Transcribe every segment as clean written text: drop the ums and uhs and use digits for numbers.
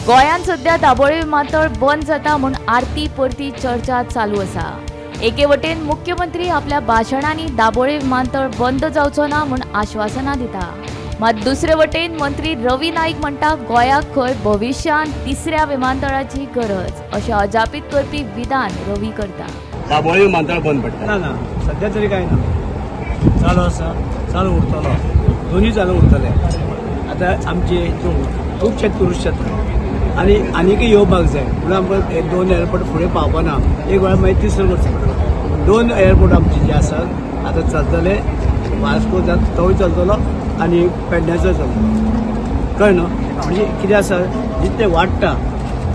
गोंयांत सध्या दाबोळे विमानतळ बंद जाता म्हूण आरती परती चर्चा चालू आसा। एके वटेन मुख्यमंत्री आपल्या भाशणांनी दाबोळे विमानतळ बंद जावचो ना म्हूण आश्वासनां दिता, मात दुसरे वटेन मंत्री रवी नाईक म्हणटा गोंयाक खंय भविष्यान तिसऱ्या विमानतळाची गरज अशें अजापीत करपी विधान रवी करता। दाबोळे विमानतळ बंद पडटा ना सध्या तरी काय ना, चालू आसा, चालू उरतलो, दोन्ही चालू उरतले। आता आमचे खुबशे टुरिस्ट येतात आणि आनीकय येवपाक जाय म्हणून आमकां दोन एअरपोर्ट फुडें पावपाना, एक वेळार मागीर तिसरो करचो पडटलो। दोन एअरपोर्ट आमचे जे आसात आतां चलतले, वास्को तोय चलतलो आनी पेडण्याचोय चलतलो, कळ्ळें न्हू। म्हणजे कितें आसा, जितलें वाडटा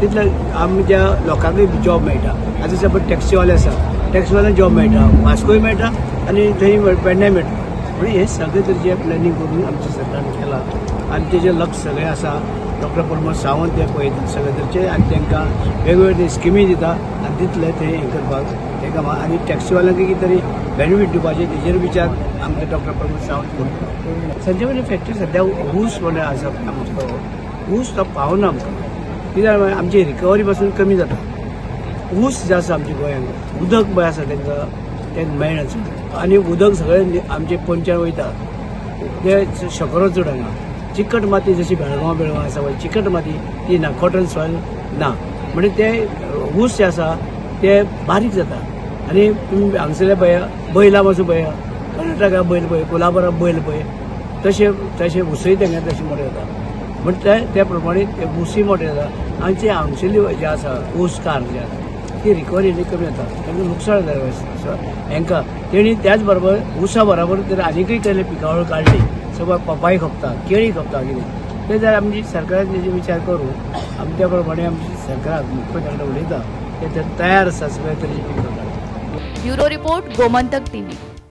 तितले आमच्या लोकांकय जॉब मेळटा। आतां सपोज टॅक्सीवाले आसा, टॅक्सीवाल्यांक जॉब मेळटा, वास्कोय मेळटा आनी थंय पेडण्याय मेळटा। म्हणजे हे सगळे तरेचे प्लॅनिंग करून आमच्या सरकारान केला आनी तेजे लक्ष सगळें आसा। डॉक्टर प्रमोद सावंत ते पळयतात सगळे तरेचे आनी तांकां वेगवेगळे स्किमी दिता आनी तितले थंय हें करपाक तांकां आनी टॅक्सीवाल्यांक कितें तरी बेनिफीट दिवपाचे तेजेर विचार आमचे डॉक्टर प्रमोद सावंत करता। संजय वाली फॅक्टरी सद्या ऊस म्हणून आसा आमचो, ऊस तो पावना आमकां, कित्याक आमची रिकवरी पासून कमी जाता। ऊस जे आसा आमच्या गोंयांत, उदक पळय आसा तांकां मेळना आनी उदक सगळें आमचे पंचान वयता, ते शकरो चड हांगा। चिकट माती जशी बेळगांव आसा पळय चिकट माती ती ना, कॉटन सॉयल ना, म्हणजे ते ऊस जे आसा ते बारीक जाता। आनी तुमी हांगसरले पळया, बैलां पासून पळया, कर्नाटका बैल पळय, कोल्हापुरा बैल पळय, तशे उसय तेंगे तशें मोठे जाता। म्हणजे त्या प्रमाणे ते उसय मोठे जाता आनी ते हांगसरली जे आसा ऊसकार जे आसा ती रिकवरी कमी जाता, तांकां लुकसाण जाता हांकां। तेणी त्याच बरोबर ऊसा बरोबर तर आनीकय केले पिकावळ काडली, सगळं पपाय खपता, केळी खपता, कितें ते जर आमची सरकारान तेजे विचार करून आमच्या प्रमाणे आमची सरकार मुख्यमंत्र्याकडे उलयता, ते तयार आसा सगळे तरेचे पीक करपाक। Bureau report, Gomantak TV.